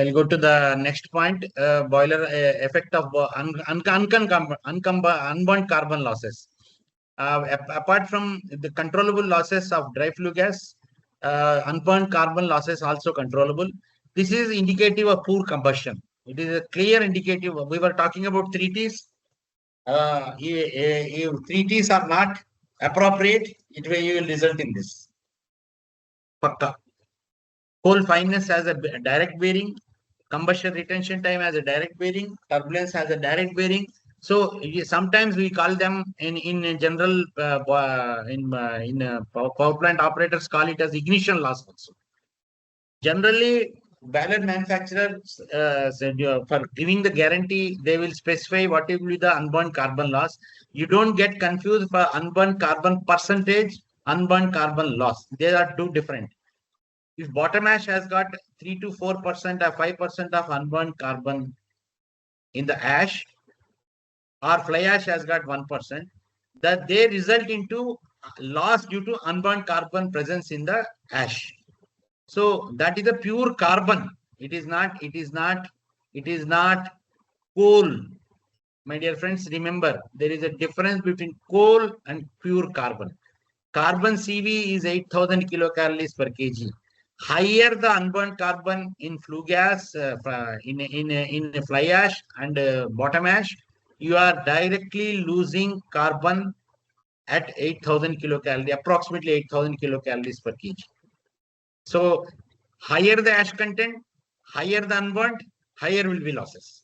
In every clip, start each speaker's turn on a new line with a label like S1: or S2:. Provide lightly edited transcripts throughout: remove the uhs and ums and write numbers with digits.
S1: I'll go to the next point. Boiler effect of unburned carbon losses. Apart from the controllable losses of dry flue gas, unburned carbon losses also controllable. This is indicative of poor combustion. It is a clear indicative. We were talking about 3Ts. If 3Ts are not appropriate, it will result in this. Pakka. Coal fineness has a direct bearing. Combustion retention time has a direct bearing. Turbulence has a direct bearing. So sometimes we call them in general power plant operators call it as ignition loss also. Generally, boiler manufacturers for giving the guarantee, they will specify what will be the unburned carbon loss. You don't get confused for unburned carbon percentage, unburned carbon loss. They are two different. If bottom ash has got 3 to 4% or 5% of unburned carbon in the ash, or fly ash has got 1%, that they result into loss due to unburned carbon presence in the ash. So that is a pure carbon. It is not coal. My dear friends, remember there is a difference between coal and pure carbon. Carbon CV is 8,000 kilocalories per kg. Higher the unburned carbon in flue gas, in fly ash and bottom ash, you are directly losing carbon at 8,000 kilocalories, approximately 8,000 kilocalories per kg. So higher the ash content, higher the unburned, higher will be losses.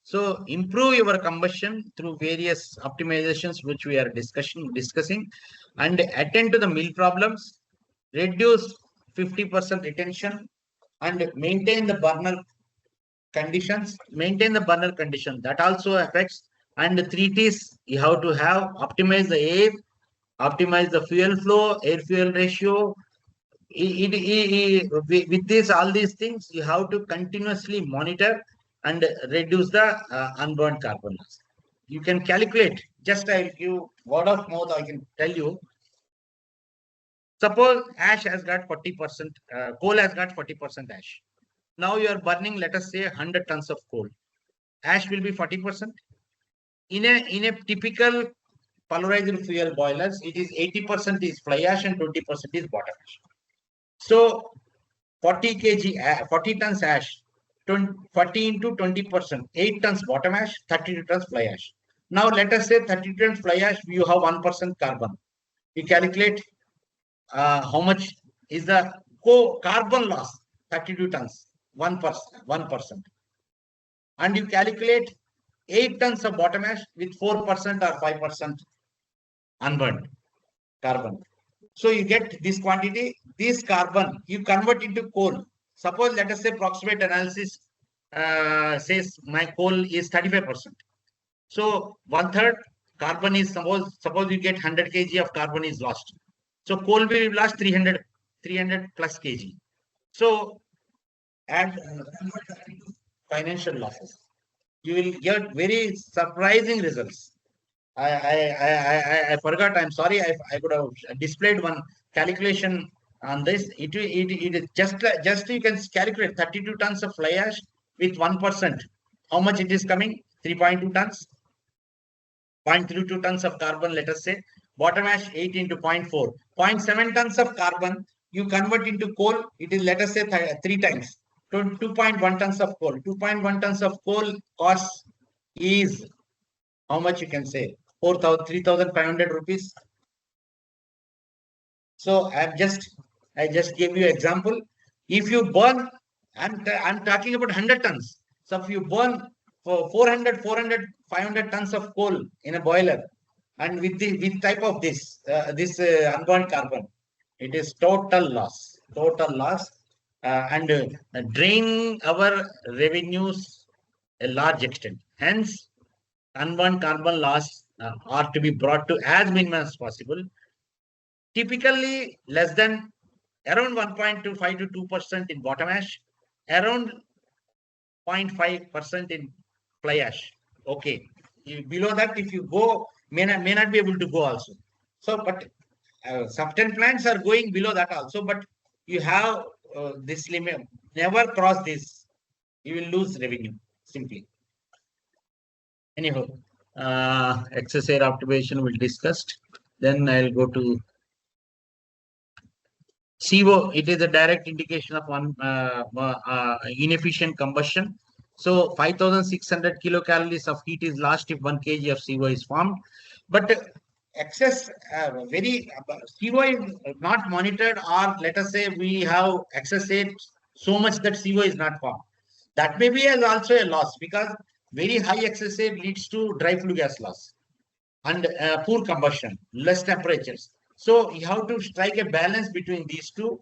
S1: So improve your combustion through various optimizations which we are discussing, and attend to the mill problems, reduce 50% retention, and maintain the burner conditions. That also affects. And 3Ts, you have to have optimize the air, optimize the fuel flow, air fuel ratio. With this, all these things, you have to continuously monitor and reduce the unburned carbon loss. You can calculate. Just I'll give word of mouth. I can tell you. Suppose ash has got 40%, coal has got 40% ash. Now you are burning, let us say, 100 tons of coal. Ash will be 40%. In a typical polarized fuel boilers, it is 80% is fly ash and 20% is bottom ash. So 40 kg, 40 tons ash, 40 into 20%, 8 tons bottom ash, 32 tons fly ash. Now let us say 32 tons fly ash, you have 1% carbon. You calculate how much is the carbon loss, 32 tons, 1%. And you calculate 8 tons of bottom ash with 4% or 5% unburned carbon. So you get this quantity, this carbon, you convert into coal. Suppose let us say approximate analysis says my coal is 35%. So 1/3 carbon is, suppose you get 100 kg of carbon is lost. So coal will last 300 plus kg. So add financial losses. You will get very surprising results. I forgot. I'm sorry. I could have displayed one calculation on this. It is just you can calculate 32 tons of fly ash with 1%. How much it is coming? 3.2 tons. 0.32 tons of carbon, let us say. Bottom ash 8 into 0.4. 0.7 tons of carbon, you convert into coal, it is, let us say, 3 times. 2.1 tons of coal. 2.1 tons of coal cost is, how much you can say? 3,500 rupees. So I just gave you example. If you burn, I'm talking about 100 tons. So if you burn for 400, 500 tons of coal in a boiler, and with type of this unburned carbon, it is total loss, and drain our revenues a large extent. Hence, unburned carbon loss are to be brought to as minimum as possible. Typically less than around 1.25 to 2% in bottom ash, around 0.5% in fly ash. Okay, below that, if you go, may not be able to go also. So, but certain plants are going below that also. But you have this limit. never cross this, you will lose revenue simply. Anyhow, excess air optimization will discussed. Then I'll go to CO. It is a direct indication of one inefficient combustion. So 5,600 kilocalories of heat is lost if 1 kg of CO is formed. But excess CO is not monitored, or let us say we have excess air so much that CO is not formed. That may be as also a loss, because very high excess air leads to dry flue gas loss and poor combustion, less temperatures. So you have to strike a balance between these two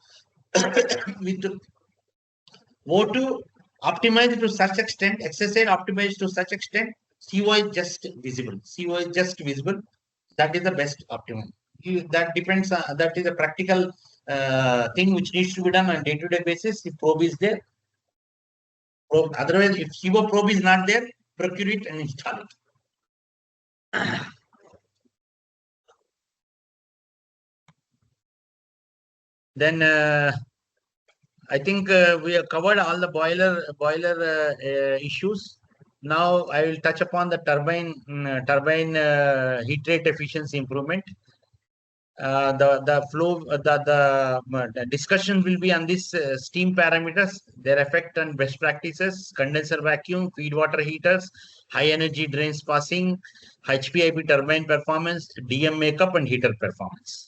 S1: with O2 optimized to such extent, excess air optimized to such extent, CO is just visible. CO is just visible. That is the best optimum. That depends on, that is a practical thing which needs to be done on day-to-day basis. If probe is there, probe. Otherwise, if CO probe is not there, procure it and install it. Then I think we have covered all the boiler issues. Now I will touch upon the turbine heat rate efficiency improvement. The discussion will be on this steam parameters, their effect on best practices, condenser vacuum, feed water heaters, high energy drains passing, HPIP turbine performance, DM makeup, and heater performance.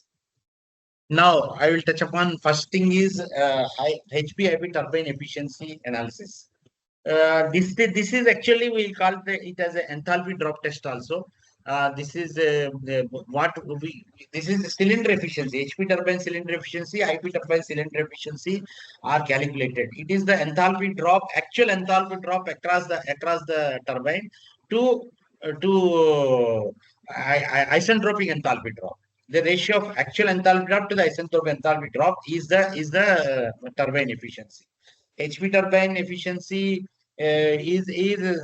S1: Now I will touch upon first thing is HPIP turbine efficiency analysis. This is actually we call it as an enthalpy drop test also. This is this is cylinder efficiency, HP turbine cylinder efficiency, IP turbine cylinder efficiency are calculated. It is the enthalpy drop, actual enthalpy drop across the turbine to isentropic enthalpy drop. The ratio of actual enthalpy drop to the isentropic enthalpy drop is the turbine efficiency. HP turbine efficiency is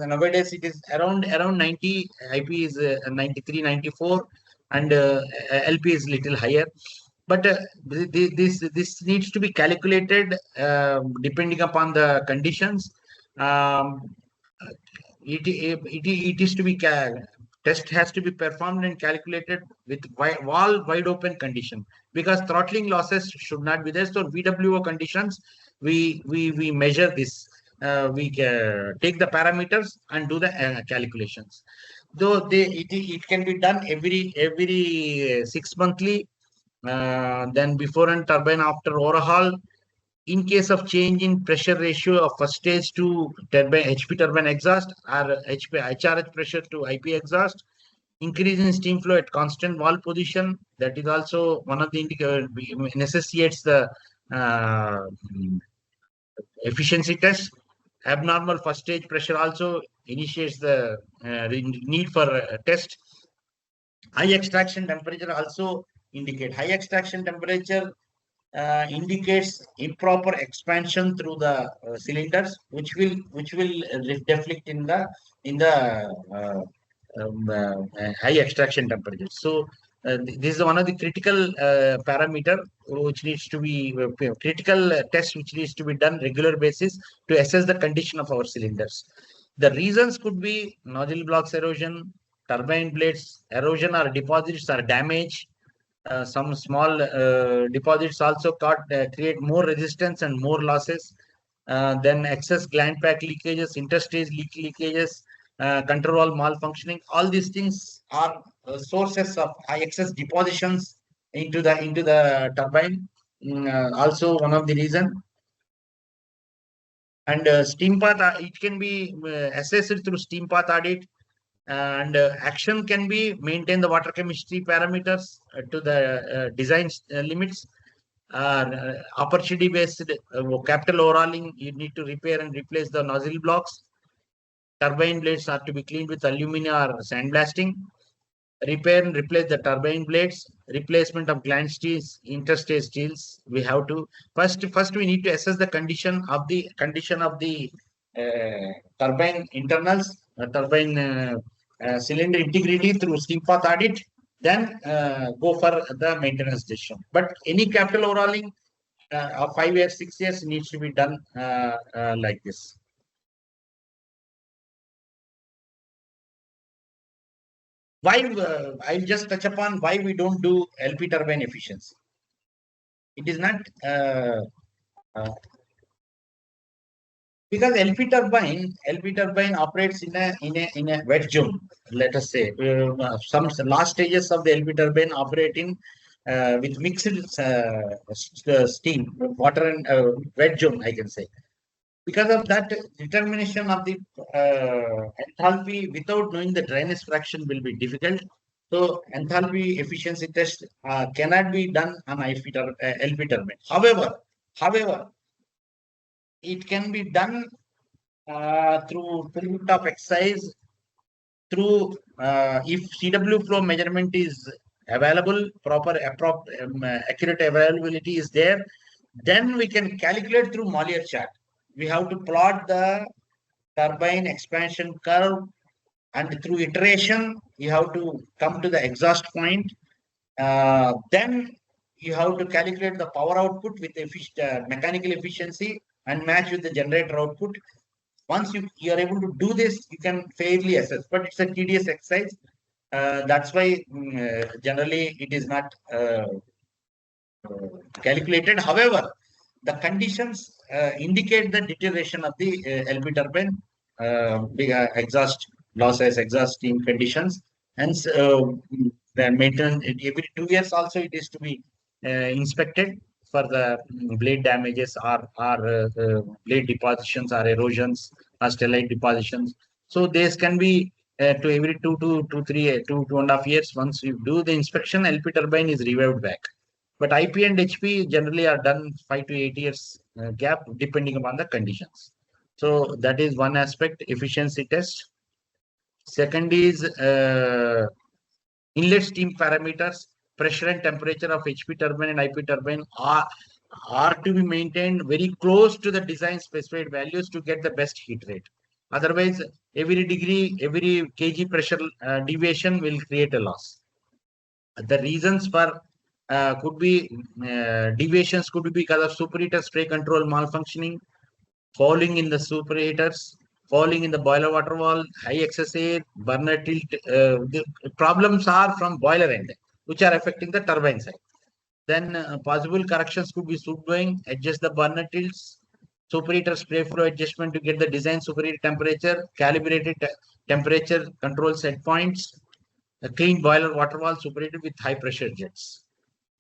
S1: nowadays it is around 90, IP is 93, 94, and LP is little higher. But this needs to be calculated depending upon the conditions. It is to be test has to be performed and calculated with wide open condition, because throttling losses should not be there. So VWO conditions, we measure this. We take the parameters and do the calculations. Though it can be done every 6 monthly. Then before and turbine after overhaul. In case of change in pressure ratio of first stage to turbine HP turbine exhaust, or HRH pressure to IP exhaust, increase in steam flow at constant valve position, that is also one of the indicators necessitates the efficiency test. Abnormal first stage pressure also initiates the need for a test. High extraction temperature also indicate. High extraction temperature indicates improper expansion through the cylinders, which will deflect in the high extraction temperature. So this is one of the critical parameter which needs to be critical test which needs to be done regular basis to assess the condition of our cylinders. The reasons could be nozzle blocks erosion, turbine blades erosion or deposits or damage. Some small deposits also create more resistance and more losses. Then excess gland pack leakages, interstage leakages, control valve malfunctioning. All these things are sources of high excess depositions into the turbine. Also one of the reason. And steam path, it can be assessed through steam path audit. And action can be maintain the water chemistry parameters to the design limits. Opportunity based capital overhauling, you need to repair and replace the nozzle blocks. Turbine blades are to be cleaned with alumina or sandblasting. Repair and replace the turbine blades. Replacement of gland steels, interstage steels. We have to first we need to assess the condition of the turbine internals, turbine cylinder integrity through steam path audit, then go for the maintenance decision. But any capital overhauling or 5 years, 6 years needs to be done like this. Why? I'll just touch upon why we don't do LP turbine efficiency. It is not uh, because LP turbine operates in a wet zone. Let us say some last stages of the LP turbine operate in with mixed steam, water and wet zone, I can say. Because of that, determination of the enthalpy without knowing the dryness fraction will be difficult. So enthalpy efficiency test cannot be done on LP turbine. However, it can be done through fill top exercise, through if CW flow measurement is available, accurate availability is there, then we can calculate through Mollier chart. We have to plot the turbine expansion curve, and through iteration, you have to come to the exhaust point. Then you have to calculate the power output with mechanical efficiency and match with the generator output. Once you are able to do this, you can fairly assess, but it's a tedious exercise. That's why generally it is not calculated. However, the conditions indicate the deterioration of the LP turbine, exhaust losses, exhaust steam conditions. Hence, the maintenance every 2 years also it is to be inspected for the blade damages or blade depositions or erosions or stellite depositions. So this can be to every 2.5 years. Once you do the inspection, LP turbine is revived back. But IP and HP generally are done 5 to 8 years gap depending upon the conditions. So that is one aspect, efficiency test. Second is inlet steam parameters, pressure and temperature of HP turbine and IP turbine are to be maintained very close to the design specified values to get the best heat rate. Otherwise, every kg pressure deviation will create a loss. The reasons for could be deviations could be because of superheater spray control malfunctioning, fouling in the superheaters, fouling in the boiler water wall, high excess air, burner tilt. The problems are from boiler end, which are affecting the turbine side. Then possible corrections could be soot blowing, adjust the burner tilts, superheater spray flow adjustment to get the design superheater temperature, calibrated temperature control set points, a clean boiler water wall superheated with high pressure jets.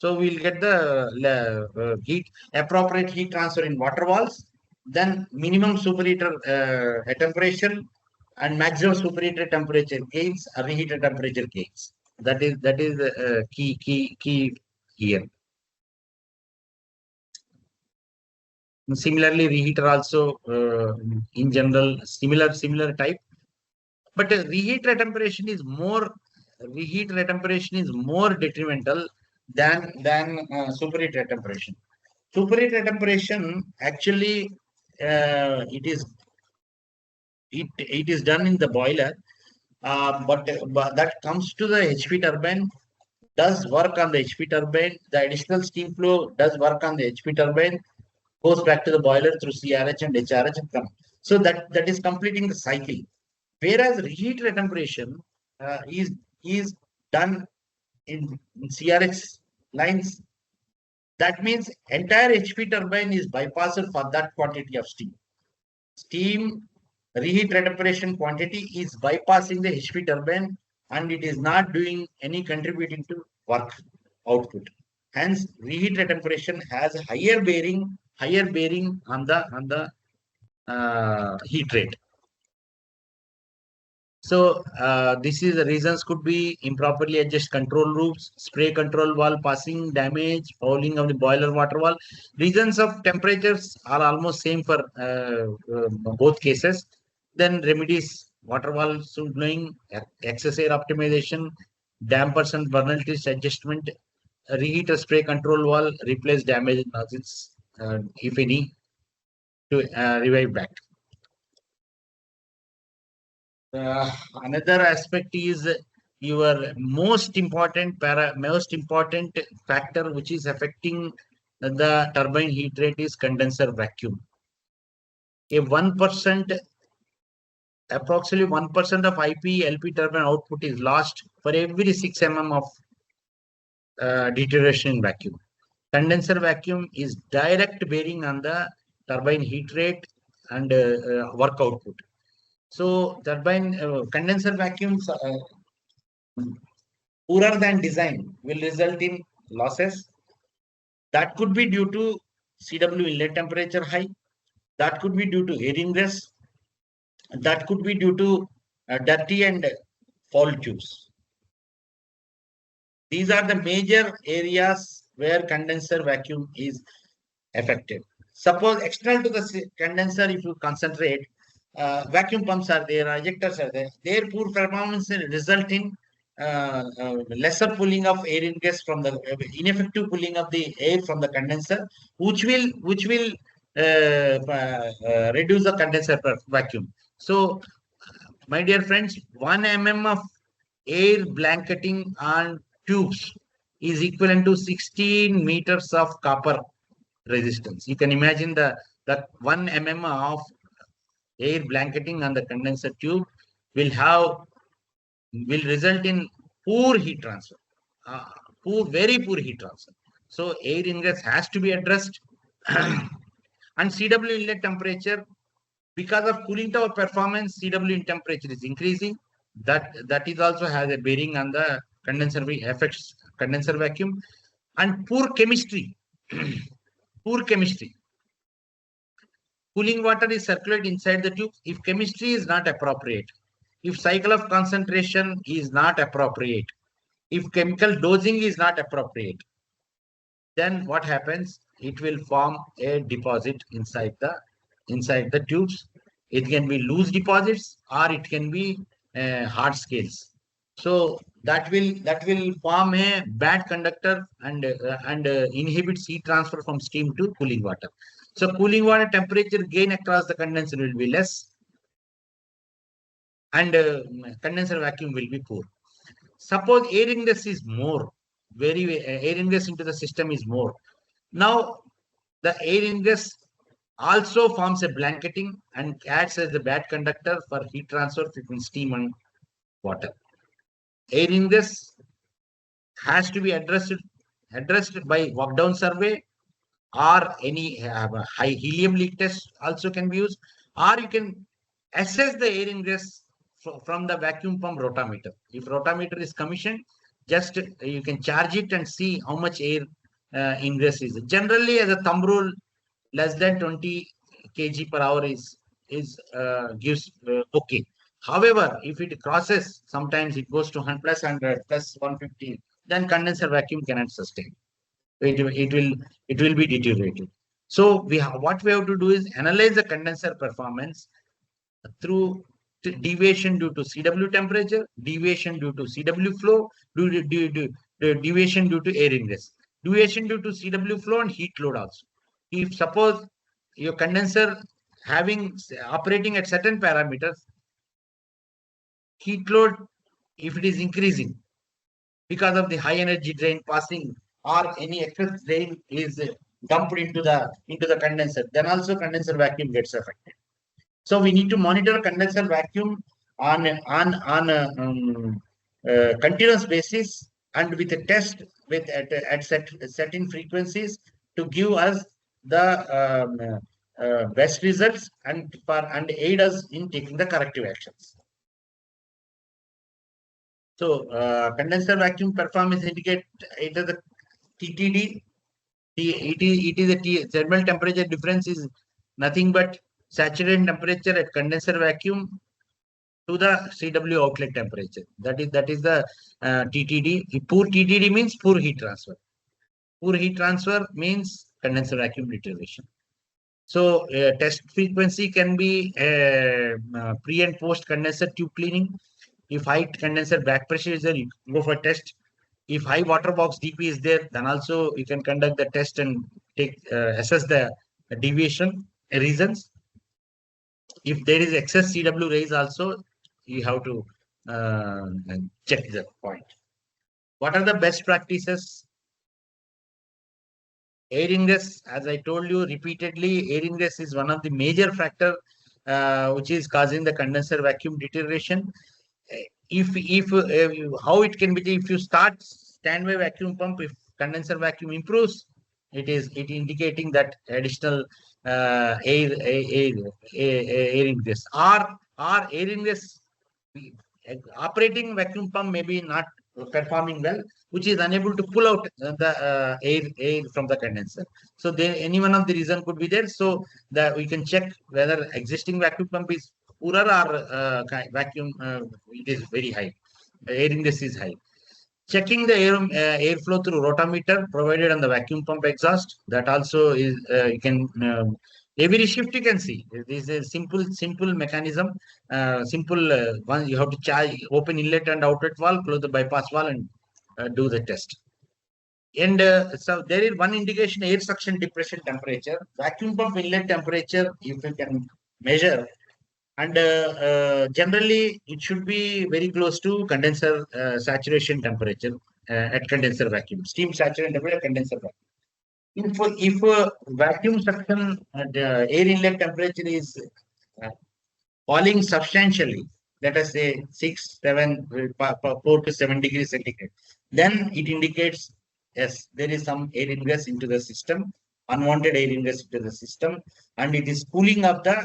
S1: So we'll get the appropriate heat transfer in water walls, then minimum superheater temperature and maximum superheater temperature gains, reheater temperature gains. That is key here. Similarly, reheater also in general similar type, but reheat retemperation is more detrimental than superheat retemperation. Superheat retemperation actually it is done in the boiler, but that comes to the HP turbine, does work on the HP turbine. The additional steam flow does work on the HP turbine, goes back to the boiler through CRH and HRH and come. So that is completing the cycle. Whereas reheat retemperation is done in CRH lines. That means entire HP turbine is bypassed for that quantity of steam. Steam reheat retemperation quantity is bypassing the HP turbine and it is not doing any contributing to work output. Hence, reheat retemperation has higher bearing on the heat rate. So this is the reasons could be improperly adjust control loops, spray control valve passing damage, fouling of the boiler water wall. Reasons of temperatures are almost same for both cases. Then remedies, water wall blowing, excess air optimization, dampers and burner tilts adjustment, reheat a spray control valve, replace damaged nozzles, if any, to revive back. Another aspect is your most important factor which is affecting the turbine heat rate is condenser vacuum. A 1%, approximately 1% of IP LP turbine output is lost for every 6 mm of deterioration in vacuum. Condenser vacuum is direct bearing on the turbine heat rate and work output. So turbine condenser vacuums poorer than design will result in losses. That could be due to CW inlet temperature high. That could be due to air ingress. That could be due to dirty and foul tubes. These are the major areas where condenser vacuum is affected. Suppose external to the condenser, if you concentrate, vacuum pumps are there, ejectors are there. Their poor performance will result in lesser pulling of air ingress from the ineffective pulling of the air from the condenser, which will reduce the condenser vacuum. So, my dear friends, 1 mm of air blanketing on tubes is equivalent to 16 meters of copper resistance. You can imagine the 1 mm of air blanketing on the condenser tube will result in poor heat transfer, very poor heat transfer. So air ingress has to be addressed, and CW inlet temperature, because of cooling tower performance, CW in temperature is increasing. That is also has a bearing on the condenser affects condenser vacuum, and poor chemistry. Poor chemistry. Cooling water is circulated inside the tube. If chemistry is not appropriate, if cycle of concentration is not appropriate, if chemical dosing is not appropriate, then what happens? It will form a deposit inside the tubes. It can be loose deposits or it can be hard scales. So that will form a bad conductor and inhibits heat transfer from steam to cooling water. So cooling water temperature gain across the condenser will be less, and condenser vacuum will be poor. Suppose air ingress is more, air ingress into the system is more. Now the air ingress also forms a blanketing and acts as the bad conductor for heat transfer between steam and water. Air ingress has to be addressed by walk down survey, or any high helium leak test also can be used, or you can assess the air ingress from the vacuum pump rotameter. If rotameter is commissioned, just you can charge it and see how much air ingress is. Generally, as a thumb rule, less than 20 kg per hour is gives okay. However, if it crosses, sometimes it goes to 100 plus 100 plus 150, then condenser vacuum cannot sustain. It will be deteriorated. So what we have to do is analyze the condenser performance through deviation due to CW temperature, deviation due to CW flow, deviation due to air ingress, deviation due to CW flow and heat load also. If suppose your condenser operating at certain parameters, heat load, if it is increasing because of the high energy drain passing or any excess drain is dumped into the condenser, then also condenser vacuum gets affected. So we need to monitor condenser vacuum on continuous basis and with a test at certain frequencies to give us the best results and aid us in taking the corrective actions. So condenser vacuum performance indicate it is the TTD. It is a thermal temperature difference is nothing but saturated temperature at condenser vacuum to the CW outlet temperature. That is the TTD. Poor TTD means poor heat transfer. Poor heat transfer means condenser vacuum deterioration. So test frequency can be pre and post condenser tube cleaning. If high condenser back pressure is there, you go for test. If high water box DP is there, then also you can conduct the test and assess the deviation reasons. If there is excess CW raise also, you have to check the point. What are the best practices? Air ingress, as I told you repeatedly, air ingress is one of the major factor which is causing the condenser vacuum deterioration. If how it can be, if you start standby vacuum pump, if condenser vacuum improves, it indicating that additional air ingress, or air ingress operating vacuum pump may be not performing well, which is unable to pull out the air from the condenser. So there, any one of the reason could be there. So that we can check whether existing vacuum pump is poorer or vacuum it is very high. Air ingress is high. Checking the airflow through rotometer provided on the vacuum pump exhaust. That also is you can every shift you can see. This is a simple mechanism. Simple one, you have to charge, open inlet and outlet valve, close the bypass valve, and do the test. And so there is one indication: air suction depression temperature, vacuum pump inlet temperature. If you can measure, and generally it should be very close to condenser saturation temperature at condenser vacuum, steam saturation temperature, condenser vacuum. If vacuum suction air inlet temperature is uh, falling substantially, let us say 6, 7, 4 to 7 degrees centigrade, then it indicates yes, there is some air ingress into the system, unwanted air ingress into the system, and it is cooling up the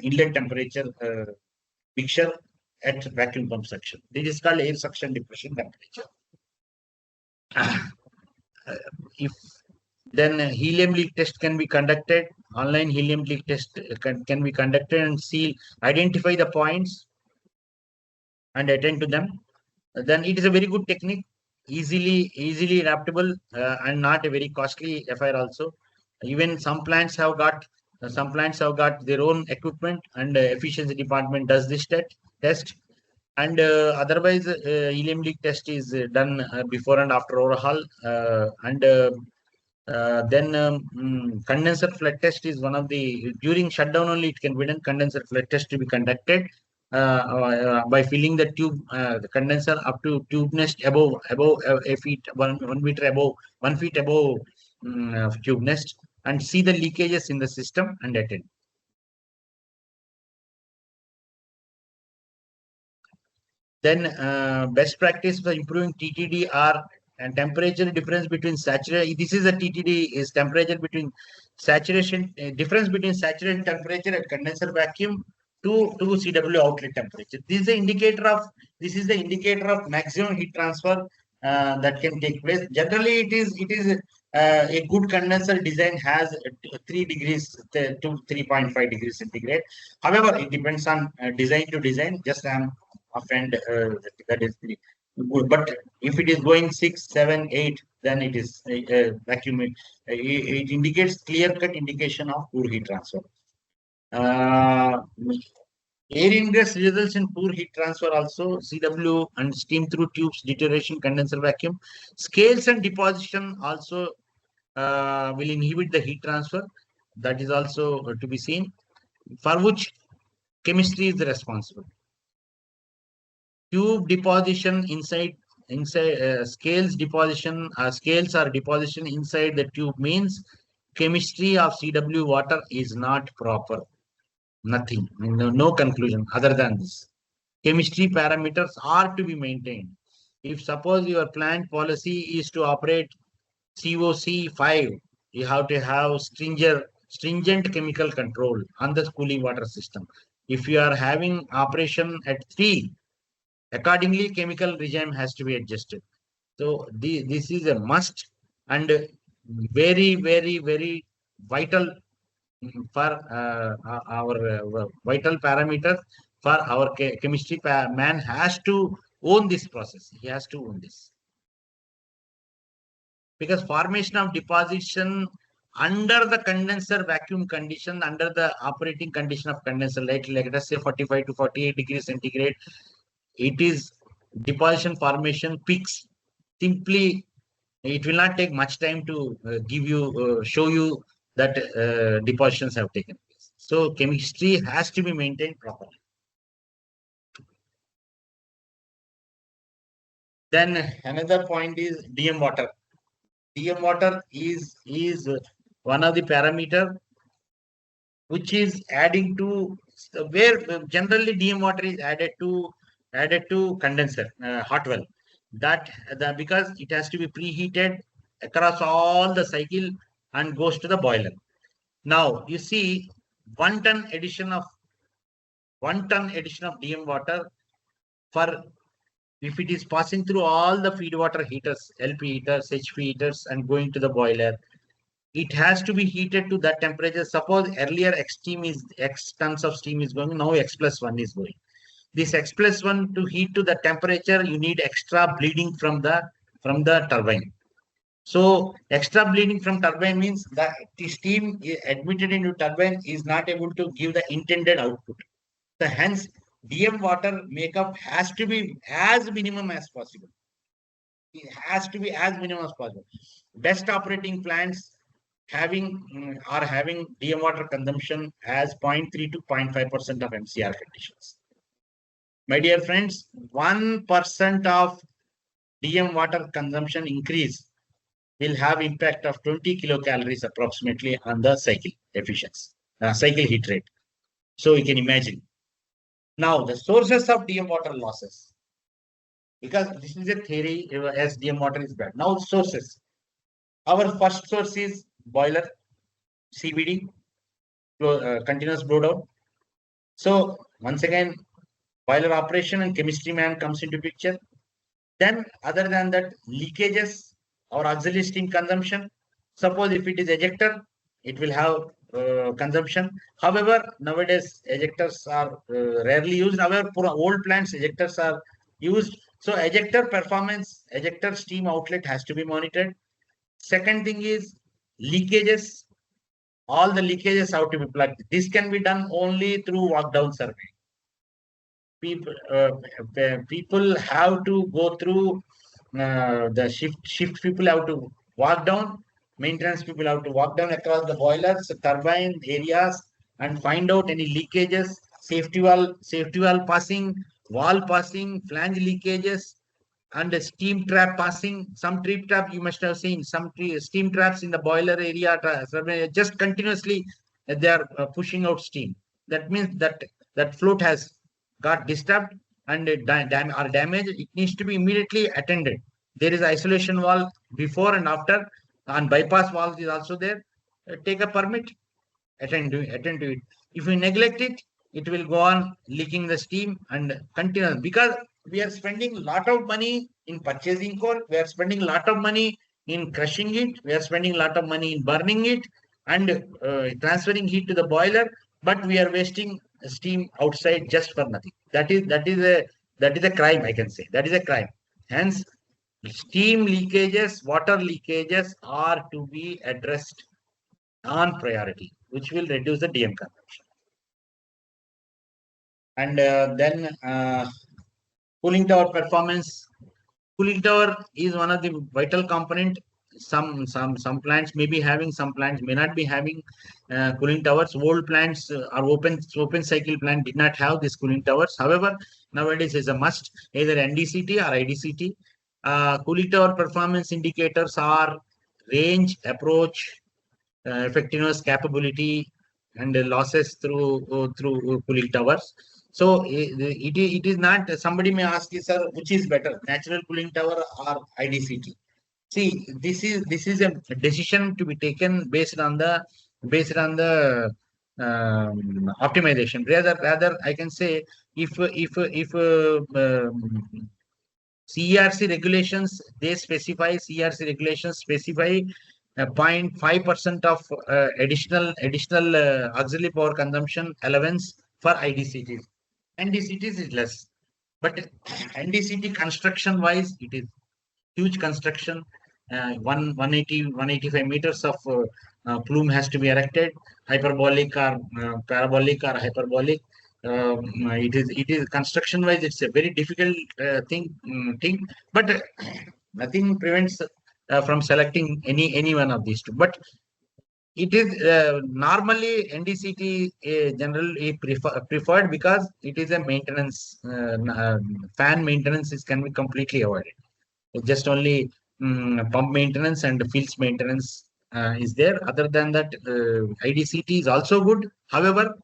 S1: inlet temperature picture at vacuum pump suction. This is called air suction depression temperature. If then helium leak test can be conducted. Online helium leak test can be conducted and see, identify the points and attend to them. Then it is a very good technique, easily adaptable, and not a very costly affair also. Even some plants have got their own equipment, and efficiency department does this test. And otherwise, helium leak test is done before and after overhaul. And then condenser flood test is one of the, during shutdown only it can be done. Condenser flood test to be conducted by filling the tube, the condenser up to tube nest above a feet, 1 meter above, 1 feet above tube nest, and see the leakages in the system and attend. Then best practice for improving TTD are and temperature difference between saturation. This is a TTD is temperature between saturation, difference between saturation temperature at condenser vacuum to CW outlet temperature. This is the indicator of maximum heat transfer that can take place. Generally, it is a good condenser design has 3 degrees to 3.5 degrees centigrade. However, it depends on design to design. Just I am offend that is good. But if it is going 6, 7, 8, then it is vacuum. It indicates clear-cut indication of poor heat transfer. Uh, Air ingress results in poor heat transfer also. CW and steam through tubes deterioration, condenser vacuum. Scales and deposition also will inhibit the heat transfer. That is also to be seen, for which chemistry is responsible. Tube deposition inside scales deposition, scales are deposition inside the tube means chemistry of CW water is not proper. Nothing, no conclusion other than this. Chemistry parameters are to be maintained. If suppose your plant policy is to operate COC 5, you have to have stringent chemical control on the cooling water system. If you are having operation at 3, accordingly, chemical regime has to be adjusted. So this is a must and very vital for our vital parameters for our chemistry. Man has to own this process. He has to own this, because formation of deposition under the condenser vacuum condition, under the operating condition of condenser, like let us say 45 to 48 degrees centigrade, it is deposition formation peaks. Simply, it will not take much time to show you that depositions have taken place. So chemistry has to be maintained properly. Then another point is DM water. DM water is one of the parameter which is adding to where generally DM water is added to condenser hot well. That because it has to be preheated across all the cycle and goes to the boiler. Now you see 1 ton addition of 1 ton addition of DM water for if it is passing through all the feed water heaters, LP heaters, HP heaters, and going to the boiler, it has to be heated to that temperature. Suppose earlier X tons of steam is going, now X plus 1 is going. This X plus 1 to heat to the temperature, you need extra bleeding from the turbine. So extra bleeding from turbine means that the steam admitted into turbine is not able to give the intended output. So hence DM water makeup has to be as minimum as possible. It has to be as minimum as possible. Best operating plants are having DM water consumption as 0.3 to 0.5% of MCR conditions. My dear friends, 1% of DM water consumption increase will have impact of 20 kilocalories approximately on the cycle efficiency, cycle heat rate. So you can imagine. Now the sources of DM water losses, because this is a theory as DM water is bad. Now sources. Our first source is boiler, CBD, continuous blowdown. So once again, boiler operation and chemistry man comes into picture. Then other than that, leakages or auxiliary steam consumption. Suppose if it is ejector, it will have consumption. However, nowadays ejectors are rarely used. However, for old plants, ejectors are used. So ejector performance, ejector steam outlet has to be monitored. Second thing is leakages. All the leakages have to be plugged. This can be done only through walk down survey. People have to go through the shift people have to walk down, maintenance people have to walk down across the boilers, turbine areas, and find out any leakages, safety valve passing, wall passing, flange leakages, and a steam trap passing. Some steam trap you must have seen, some steam traps in the boiler area, just continuously they are pushing out steam. That means that float has got disturbed and or damaged. It needs to be immediately attended. There is isolation valve before and after, and bypass valve is also there. Take a permit, attend to it. If you neglect it, it will go on leaking the steam and continue, because we are spending a lot of money in purchasing coal. We are spending a lot of money in crushing it. We are spending a lot of money in burning it and transferring heat to the boiler, but we are wasting steam outside just for nothing. That is a crime, I can say. That is a crime. Hence, steam leakages, water leakages are to be addressed on priority, which will reduce the DM consumption. And then cooling tower performance. Cooling tower is one of the vital component. Some plants may be having, some plants may not be having cooling towers. Old plants or open cycle plant did not have these cooling towers. However, nowadays is a must, either NDCT or IDCT. Cooling tower performance indicators are range, approach, effectiveness, capability, and losses through cooling towers. So it is not, somebody may ask you, sir, which is better, natural cooling tower or IDCT? See, this is a decision to be taken based on the optimization. Rather, I can say if CERC regulations, CERC regulations specify 0.5% of additional auxiliary power consumption allowance for IDCTs. NDCTs is less, but NDCT construction wise, it is huge construction. 185 meters of plume has to be erected, hyperbolic or parabolic or hyperbolic. It is construction wise, it's a very difficult thing, but nothing prevents from selecting any one of these two. But it is normally NDCT generally preferred because it is a maintenance, fan maintenance can be completely avoided. Just only pump maintenance and fields maintenance is there. Other than that, IDCT is also good. However,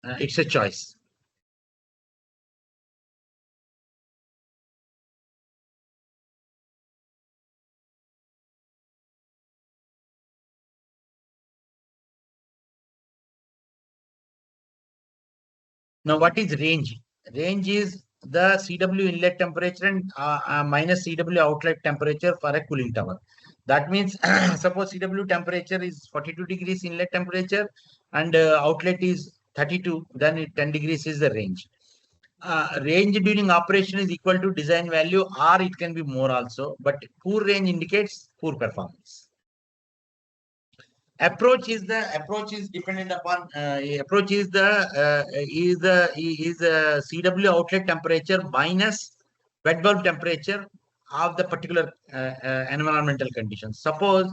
S1: it's a choice. Now, what is range? Range is the CW inlet temperature and minus CW outlet temperature for a cooling tower. That means, suppose CW temperature is 42 degrees inlet temperature and outlet is 32, then 10 degrees is the range. Range during operation is equal to design value, or it can be more also, but poor range indicates poor performance. Approach is dependent upon approach is the CW outlet temperature minus wet bulb temperature of the particular environmental conditions. Suppose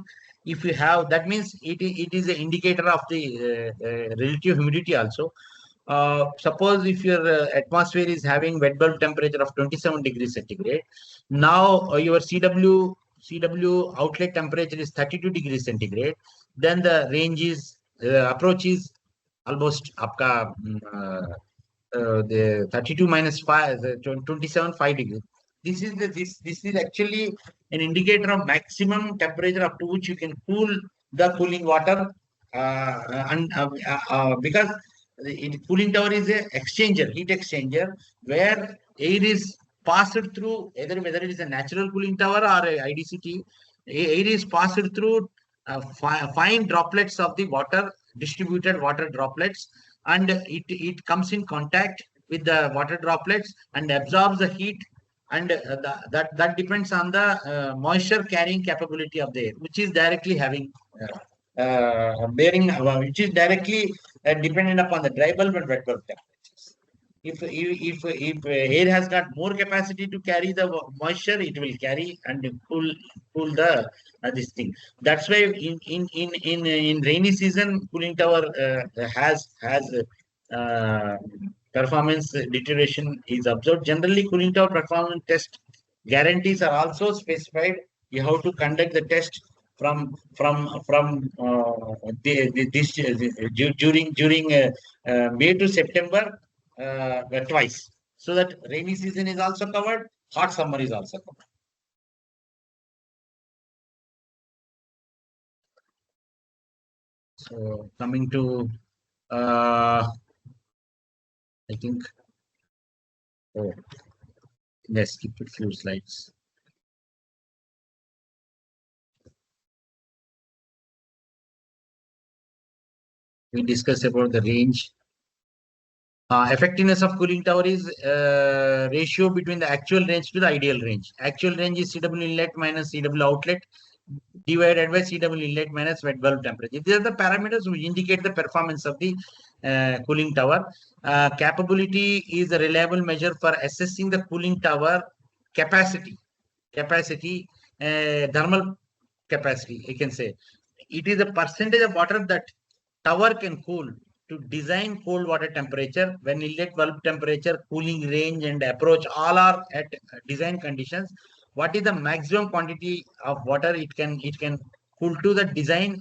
S1: if you have, that means it is an indicator of the relative humidity also. Suppose if your atmosphere is having wet bulb temperature of 27 degrees centigrade, now your CW outlet temperature is 32 degrees centigrade, then the range is approach is almost आपका the 32 minus 5 27 5 degrees. This is actually an indicator of maximum temperature up to which you can cool the cooling water because cooling tower is a heat exchanger where air is passed through, whether it is a natural cooling tower or a IDCT, air is passed through fine droplets of the water, distributed water droplets, and it comes in contact with the water droplets and absorbs the heat, and that depends on the moisture carrying capability of the air, which is directly having which is directly dependent upon the dry bulb and wet bulb temperatures. If air has got more capacity to carry the moisture, it will carry and cool the this thing. That's why in rainy season, cooling tower has performance deterioration is observed. Generally, cooling tower performance test guarantees are also specified. You have to conduct the test from during May to September twice, so that rainy season is also covered, hot summer is also covered. So coming to I think let's skip a few slides. We discussed about the range. Effectiveness of cooling tower is ratio between the actual range to the ideal range. Actual range is CW inlet minus CW outlet divided by CW inlet minus wet bulb temperature. These are the parameters which indicate the performance of the cooling tower. Capability is a reliable measure for assessing the cooling tower capacity, thermal capacity, you can say. It is a percentage of water that tower can cool to design cold water temperature when inlet bulb temperature, cooling range, and approach all are at design conditions. What is the maximum quantity of water it can cool to the design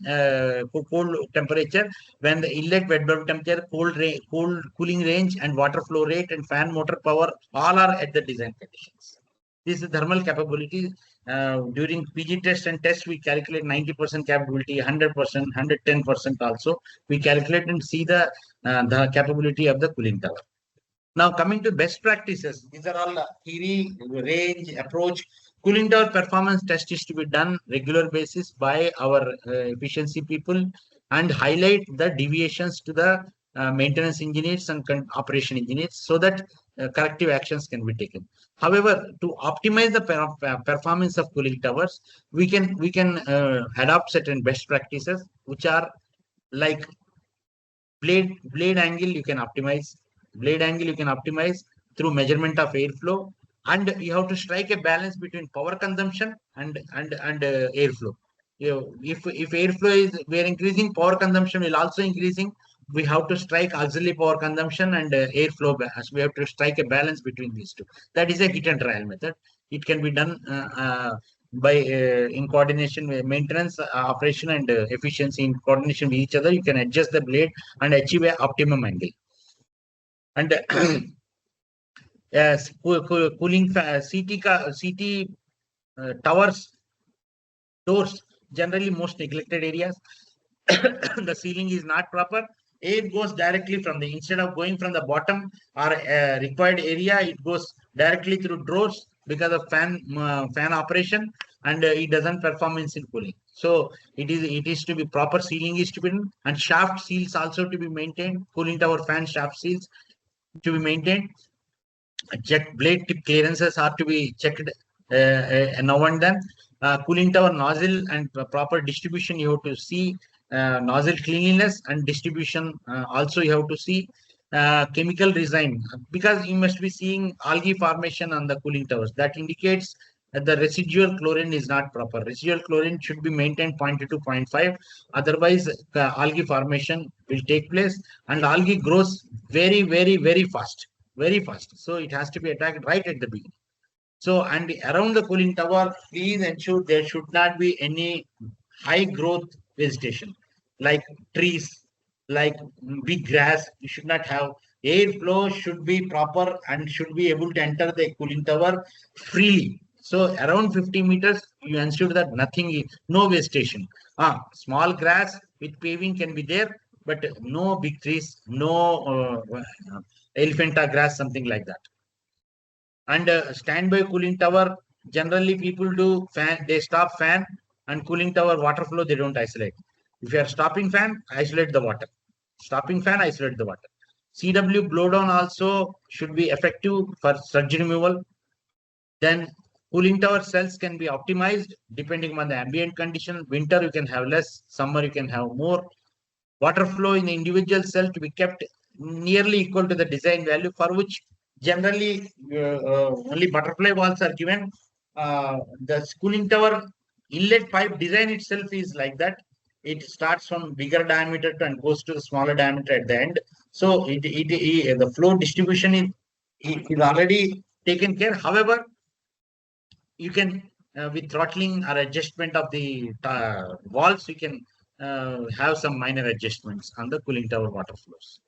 S1: cold temperature when the inlet wet bulb temperature, cooling range, and water flow rate and fan motor power all are at the design conditions. This is thermal capability. During PG test and test, we calculate 90% capability, 100%, 110% also. We calculate and see the capability of the cooling tower. Now, coming to best practices, these are all theory, range, approach. Cooling tower performance test is to be done regular basis by our efficiency people and highlight the deviations to the maintenance engineers and operation engineers so that corrective actions can be taken. However, to optimize the performance of cooling towers, we can adopt certain best practices, which are like blade angle. You can optimize through measurement of airflow, and you have to strike a balance between power consumption and airflow. If airflow is we are increasing, power consumption will also increasing. We have to strike auxiliary power consumption and airflow balance. We have to strike a balance between these two. That is a hit and trial method. It can be done by in coordination with maintenance, operation, and efficiency in coordination with each other. You can adjust the blade and achieve a optimum angle. And yes, cooling CT towers, doors, generally most neglected areas. The ceiling is not proper. Air goes directly from the, instead of going from the bottom or required area, it goes directly through doors because of fan operation, and it doesn't performance in cooling. So it is to be proper sealing is to be done, and shaft seals also to be maintained. Cooling tower fan shaft seals to be maintained. Jet blade tip clearances are to be checked now and then. Cooling tower nozzle and proper distribution you have to see. Nozzle cleanliness and distribution also you have to see. Chemical design, because you must be seeing algae formation on the cooling towers. That indicates that the residual chlorine is not proper. Residual chlorine should be maintained 0.2 to 0.5. Otherwise, algae formation will take place, and algae grows very, very, very fast. Very fast. So it has to be attacked right at the beginning. So, and around the cooling tower, please ensure there should not be any high growth vegetation like trees, like big grass. You should not have. Airflow should be proper and should be able to enter the cooling tower freely. So around 50 meters, you ensure that nothing, no vegetation. Small grass with paving can be there, but no big trees, no elephanta grass, something like that. And standby cooling tower, generally people do fan, they stop fan, and cooling tower water flow, they don't isolate. If you are stopping fan, isolate the water. Stopping fan, isolate the water. CW blowdown also should be effective for surge removal. Then cooling tower cells can be optimized depending on the ambient condition. Winter you can have less, summer you can have more. Water flow in the individual cell to be kept nearly equal to the design value, for which generally only butterfly valves are given. The cooling tower inlet pipe design itself is like that. It starts from bigger diameter and goes to the smaller diameter at the end. So the flow distribution is already taken care. However, you can with throttling or adjustment of the walls, you can have some minor adjustments on the cooling tower water flows.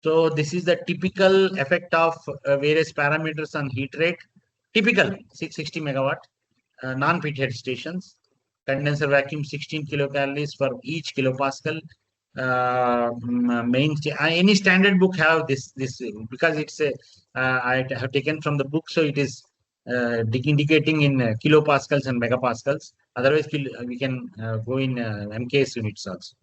S1: So this is the typical effect of various parameters on heat rate. Typical 660 megawatt, non-preheated stations, condenser vacuum 16 kilocalories for each kilopascal. Any standard book have this because it's a I have taken from the book, so it is indicating in kilopascals and megapascals. Otherwise, we can go in MKS units also.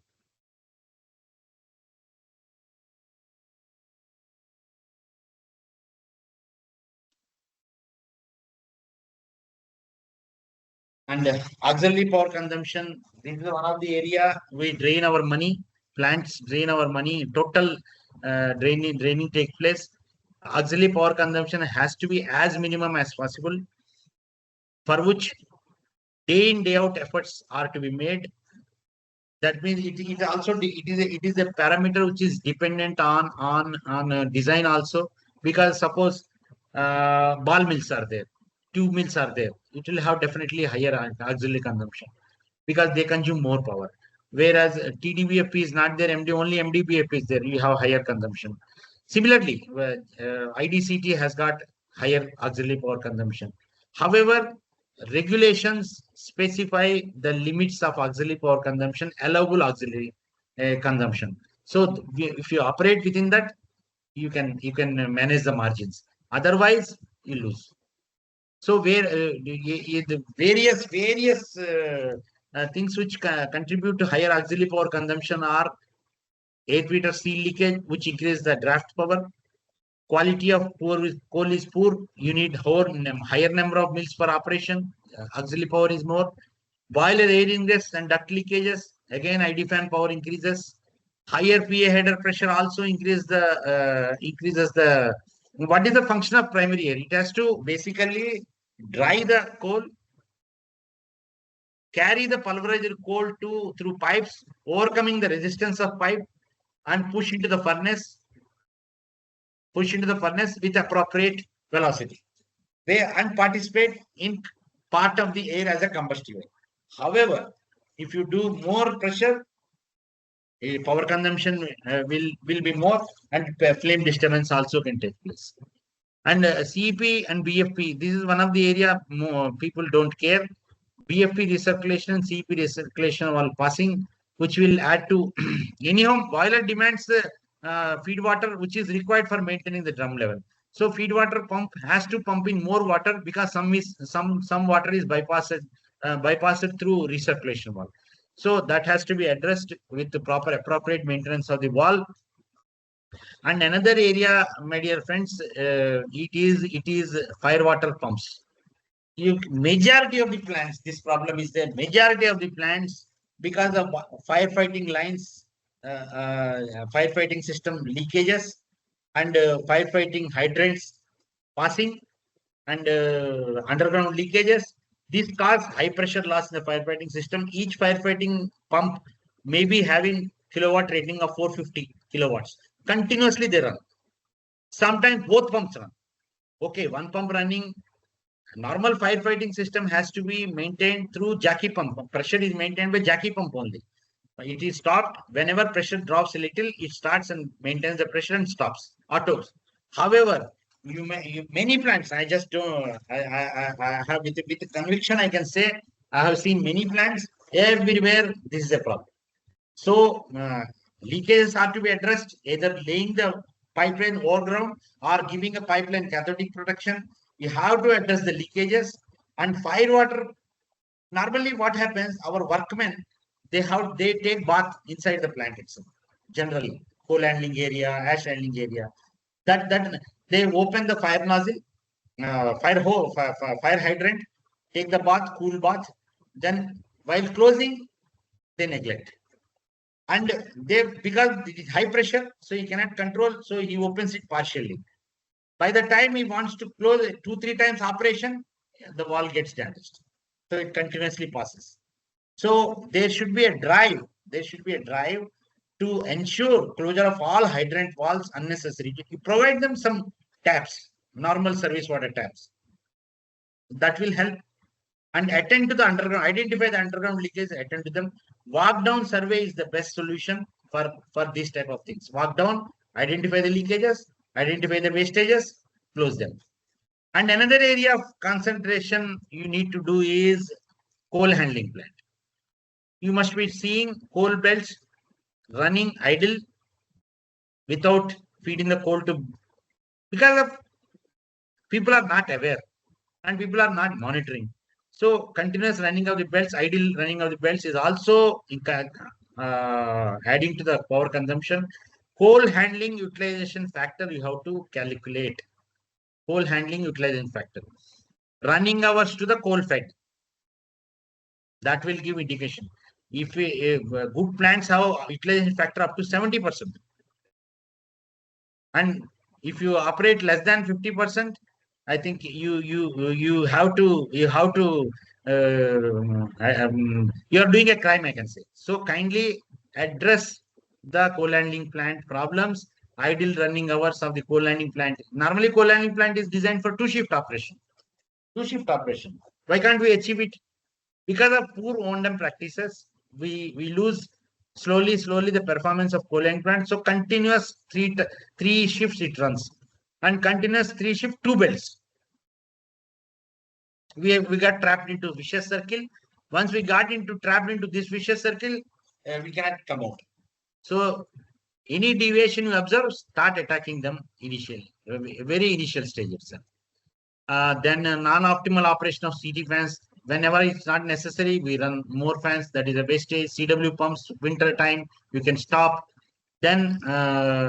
S1: And auxiliary power consumption, this is one of the area we drain our money. Plants drain our money. Total draining take place. Auxiliary power consumption has to be as minimum as possible, for which day in day out efforts are to be made. That means it also it is a parameter which is dependent on design also, because suppose ball mills are there, tube mills are there, it will have definitely higher auxiliary consumption because they consume more power. Whereas TDBFP is not there, only MDBFP is there, you have higher consumption. Similarly, IDCT has got higher auxiliary power consumption. However, regulations specify the limits of auxiliary power consumption, allowable auxiliary consumption. So if you operate within that, you can manage the margins. Otherwise, you lose. So where the various things which contribute to higher auxiliary power consumption are air feeder seal leakage, which increases the draft power. Quality of coal is poor. You need higher number of mills per operation. Auxiliary power is more. Boiler air ingress and duct leakages. Again, ID fan power increases. Higher PA header pressure also increases the. What is the function of primary air? It has to basically dry the coal, carry the pulverized coal through pipes, overcoming the resistance of pipe, and push into the furnace with appropriate velocity. And participate in part of the air as a combustible. However, if you do more pressure, power consumption will be more, and flame disturbance also can take place. And CEP and BFP, this is one of the area people don't care. BFP recirculation and CEP recirculation while passing, which will add to anyhow boiler demands the feed water which is required for maintaining the drum level. So feed water pump has to pump in more water because some water is bypassed through recirculation valve. So that has to be addressed with the proper appropriate maintenance of the valve. And another area, my dear friends, it is fire water pumps. Majority of the plants, this problem is there. Majority of the plants, because of firefighting lines, firefighting system leakages, and firefighting hydrants passing, and underground leakages, these cause high pressure loss in the firefighting system. Each firefighting pump may be having kilowatt rating of 450 kilowatts. Continuously they run. Sometimes both pumps run. Okay, one pump running. Normal firefighting system has to be maintained through jacky pump. Pressure is maintained by jacky pump only. It is stopped whenever pressure drops a little. It starts and maintains the pressure and stops. Autos. However, many plants. I just don't. I have with conviction. I can say I have seen many plants everywhere. This is a problem. So leakages are to be addressed. Either laying the pipeline overground or giving a pipeline cathodic protection. You have to address the leakages. And fire water, normally what happens, our workmen, they take bath inside the plant itself. Generally, coal handling area, ash handling area. That they open the fire nozzle, fire hydrant, take the bath, cool bath. Then while closing, they neglect. And because it is high pressure, so he cannot control, so he opens it partially. By the time he wants to close it 2-3 times operation, the wall gets damaged. So it continuously passes. So there should be a drive. There should be a drive to ensure closure of all hydrant valves unnecessary. You provide them some taps, normal service water taps. That will help. And attend to the underground, identify the underground leakage, attend to them. Walk down survey is the best solution for these type of things. Walk down, identify the leakages, identify the wastages, close them. And another area of concentration you need to do is coal handling plant. You must be seeing coal belts running idle without feeding the coal to, because of people are not aware and people are not monitoring. So continuous running of the belts, idle running of the belts is also adding to the power consumption. Coal handling utilization factor you have to calculate. Coal handling utilization factor. Running hours to the coal fed. That will give indication. If good plants have utilization factor up to 70%. And if you operate less than 50%, I think you are doing a crime, I can say. So kindly address the coal handling plant problems, idle running hours of the coal handling plant. Normally, coal handling plant is designed for 2-shift operation. 2-shift operation. Why can't we achieve it? Because of poor O&M practices, we lose slowly the performance of coal handling plant. So continuous three shifts it runs, and continuous 3 shift 2 belts. We got trapped into vicious circle. Once we got trapped into this vicious circle, we cannot come out. So any deviation you observe, start attacking them initially, very initial stage itself. Then non-optimal operation of CT fans. Whenever it's not necessary, we run more fans. That is a wastage. CW pumps, winter time, you can stop. Then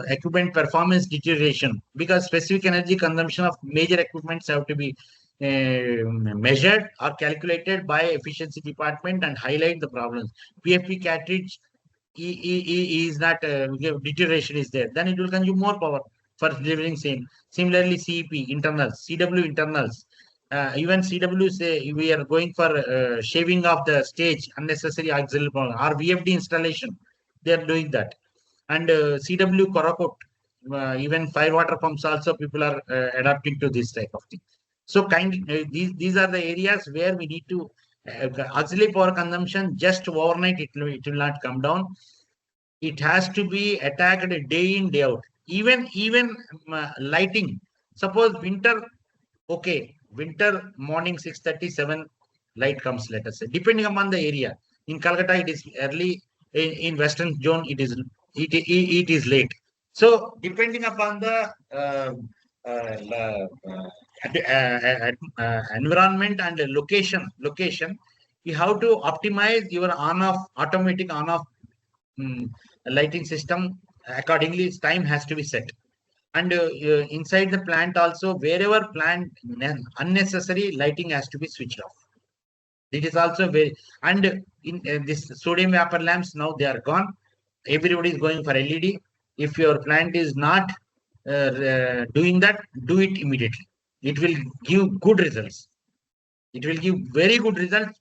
S1: equipment performance deterioration, because specific energy consumption of major equipments have to be measured or calculated by efficiency department and highlight the problems. PFP cartridge is not deterioration is there, then it will consume more power for delivering same. Similarly, CEP internals, CW internals, even CW say we are going for shaving off the stage, unnecessary auxiliary power, or VFD installation, they are doing that. And CW Korakot, even fire water pumps also people are adapting to this type of thing. So these are the areas where we need to auxiliary power consumption just overnight it will not come down. It has to be attacked day in day out. Even lighting. Suppose winter, okay, winter morning 6:37 light comes. Let us say, depending upon the area. In Calcutta, it is early. In Western zone, it is late. So depending upon the environment and location, you have to optimize your on-off automatic on-off lighting system accordingly. Time has to be set, and inside the plant also, wherever plant unnecessary lighting has to be switched off. It is also very, and in this sodium vapor lamps, now they are gone. Everybody is going for LED. If your plant is not doing that, do it immediately. It will give good results. It will give very good results.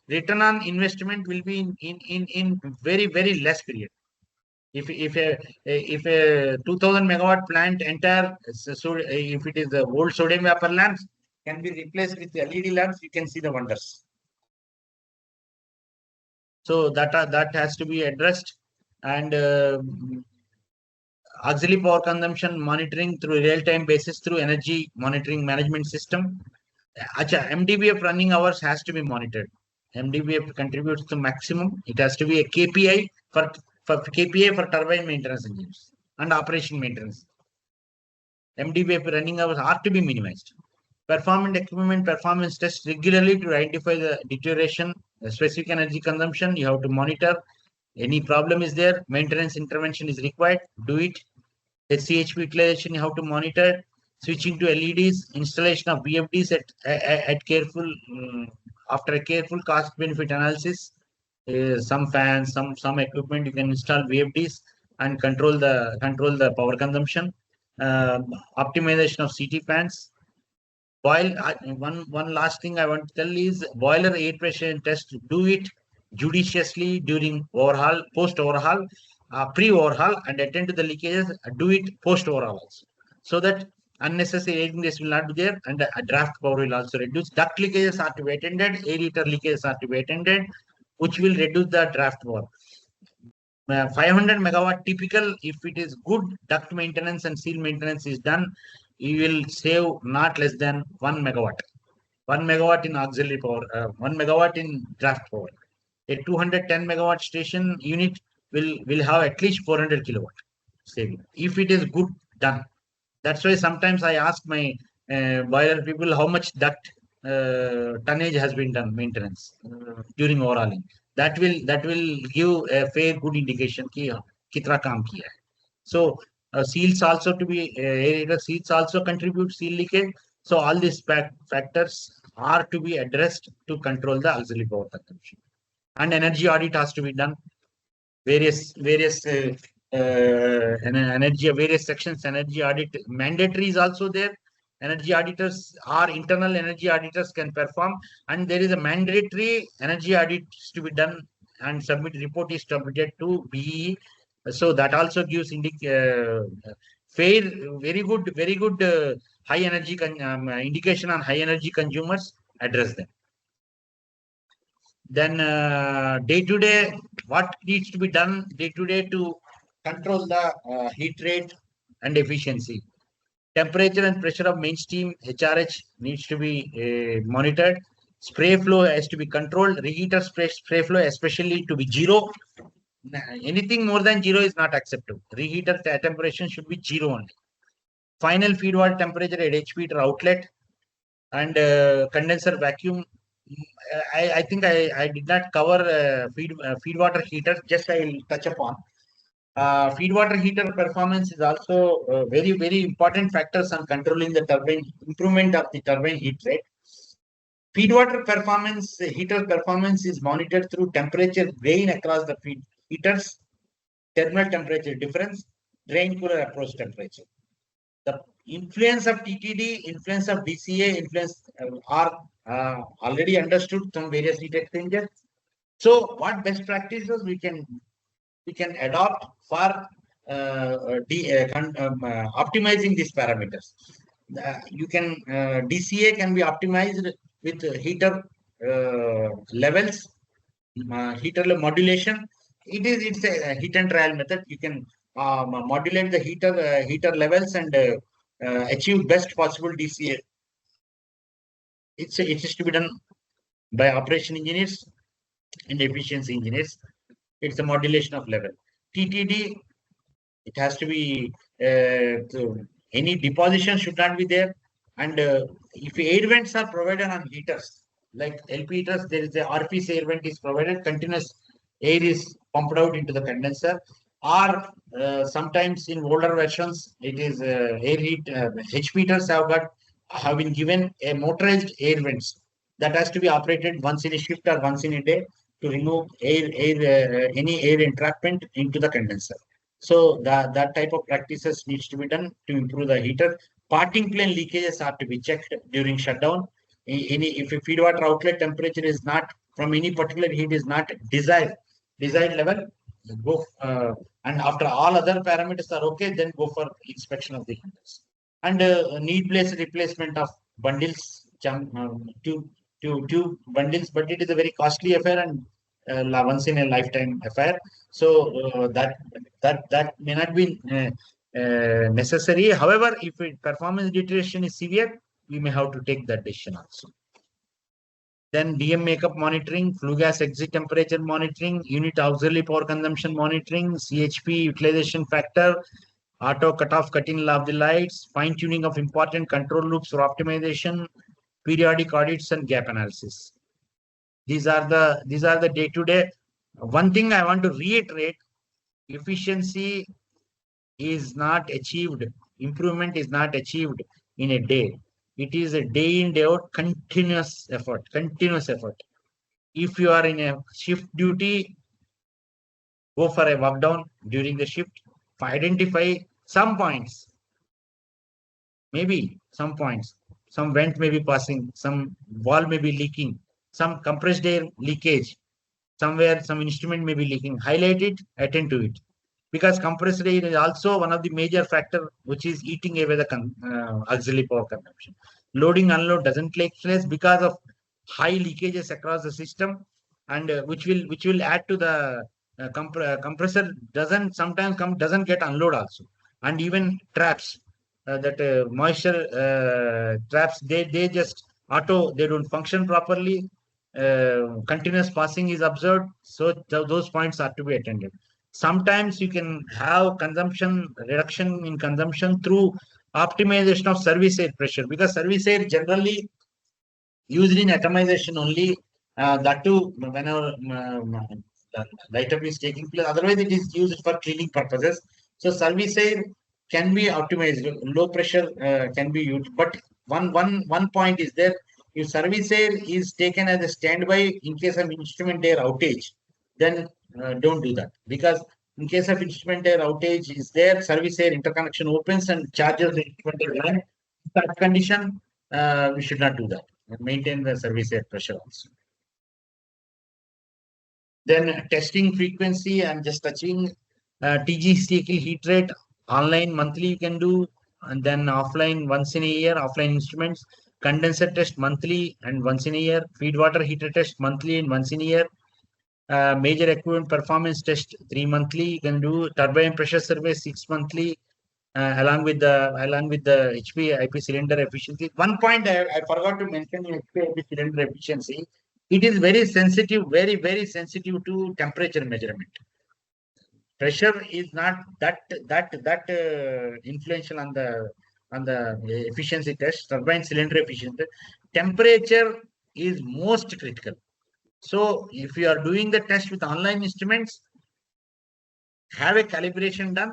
S1: Return on investment will be in very less period. If a 2000 megawatt plant entire, so if it is the old sodium vapor lamps can be replaced with LED lamps, you can see the wonders. So that has to be addressed, and auxiliary power consumption monitoring through real-time basis through energy monitoring management system. MDBF running hours has to be monitored. MDBF contributes to maximum. It has to be a KPI for KPI for turbine maintenance engineers and operation maintenance. MDBF running hours are to be minimized. Performance equipment performance test regularly to identify the deterioration, the specific energy consumption. You have to monitor. Any problem is there, maintenance intervention is required. Do it. SCHP utilization you have to monitor. Switching to LEDs, installation of VFDs at careful after a careful cost benefit analysis. Some fans, some equipment you can install VFDs and control the power consumption. Optimization of CT fans. One last thing I want to tell is boiler air pressure test. Do it judiciously during overhaul, post overhaul, pre-overhaul, and attend to the leakages. Do it post overhaul also, so that unnecessary air ingress will not be there, and the draft power will also reduce. Duct leakages are to be attended. Aerator leakages are to be attended, which will reduce the draft power. 500 megawatt typical. If it is good duct maintenance and seal maintenance is done, you will save not less than 1 megawatt. 1 megawatt in auxiliary power, 1 megawatt in draft power. A 210 megawatt station unit will have at least 400 kilowatt saving if it is good done. That's why sometimes I ask my boiler people how much duct tonnage has been done maintenance during overhauling. That will give a fair good indication ki kitra kaam kiya hai. So seals also to be aerator seals also contribute seal leakage. So all these factors are to be addressed to control the auxiliary power consumption. And energy audit has to be done. Various various sections energy audit mandatory is also there. Energy auditors or internal energy auditors can perform, and there is a mandatory energy audit to be done, and report is submitted to BE. So that also gives fair, very good high energy indication on high energy consumers. Address them. Then day to day, what needs to be done day to day to control the heat rate and efficiency. Temperature and pressure of main steam HRH needs to be monitored. Spray flow has to be controlled. Reheater spray flow especially to be 0. Anything more than 0 is not acceptable. Reheater temperature should be 0 only. Final feed water temperature at HP outlet, and condenser vacuum. I think I did not cover feed water heater. Just I will touch upon. Feed water heater performance is also very important factors on controlling the turbine, improvement of the turbine heat rate. Feed water performance, heater performance is monitored through temperature gain across the feed heaters, thermal temperature difference, drain cooler approach temperature. The influence of TTD, influence of DCA, influence are already understood from various heat exchangers. So what best practices we can adopt for optimizing these parameters. you can DCA can be optimized with heater levels, heater modulation. It's a heat and trial method. You can modulate the heater levels and achieve best possible DCA. It is to be done by operation engineers and efficiency engineers. It's a modulation of level. TTD, it has to be any deposition should not be there. And if air vents are provided on heaters, like LP heaters, there is a RPC air vent is provided, continuous air is pumped out into the condenser. Or sometimes in older versions, it is air heat. HP heaters have been given a motorized air vents that has to be operated once in a shift or once in a day to remove any air entrapment into the condenser. So that type of practices needs to be done to improve the heater. Parting plane leakages are to be checked during shutdown. If a feed water outlet temperature is not from any particular heat is not desired level, go and after all other parameters are okay, then go for inspection of the heaters. And need place replacement of bundles, two bundles, but it is a very costly affair and once in a lifetime affair. So that may not be necessary. However, if performance deterioration is severe, we may have to take that decision also. Then DM makeup monitoring, flue gas exit temperature monitoring, unit auxiliary power consumption monitoring, CHP utilization factor, auto cutoff cutting of the lights, fine tuning of important control loops for optimization, periodic audits and gap analysis. These are the day-to-day. One thing I want to reiterate: efficiency is not achieved. Improvement is not achieved in a day. It is a day in, day out, continuous effort. If you are in a shift duty, go for a walk down during the shift. Identify some points. Maybe some points. Some vent may be passing. Some wall may be leaking. Some compressed air leakage. Somewhere some instrument may be leaking. Highlight it, attend to it. Because compressed air is also one of the major factor which is eating away the auxiliary power consumption. Loading, unload doesn't take place because of high leakages across the system, and which will add to the compressor doesn't get unload also, and even traps that moisture traps they just they don't function properly. Continuous passing is observed, so those points are to be attended. Sometimes you can have reduction in consumption through optimization of service air pressure, because service air generally used in atomization only. That too, whenever the light up is taking place. Otherwise, it is used for cleaning purposes. So service air can be optimized. Low pressure can be used, but one point is there: if service air is taken as a standby in case of instrument air outage, then don't do that, because in case of instrument air outage is there, service air interconnection opens and charges the instrument air line. In that condition, we should not do that. Maintain the service air pressure also. Then testing frequency, I'm just touching TG cycle heat rate. Online monthly you can do, and then offline once in a year, offline instruments. Condenser test monthly and once in a year. Feed water heater test monthly and once in a year. Major equipment performance test 3 monthly. You can do turbine pressure survey 6 monthly, along with the HP IP cylinder efficiency. One point I forgot to mention in HP IP cylinder efficiency. It is very sensitive, very sensitive to temperature measurement. Pressure is not that influential on the efficiency test. Turbine cylinder efficiency. Temperature is most critical. So if you are doing the test with online instruments, have a calibration done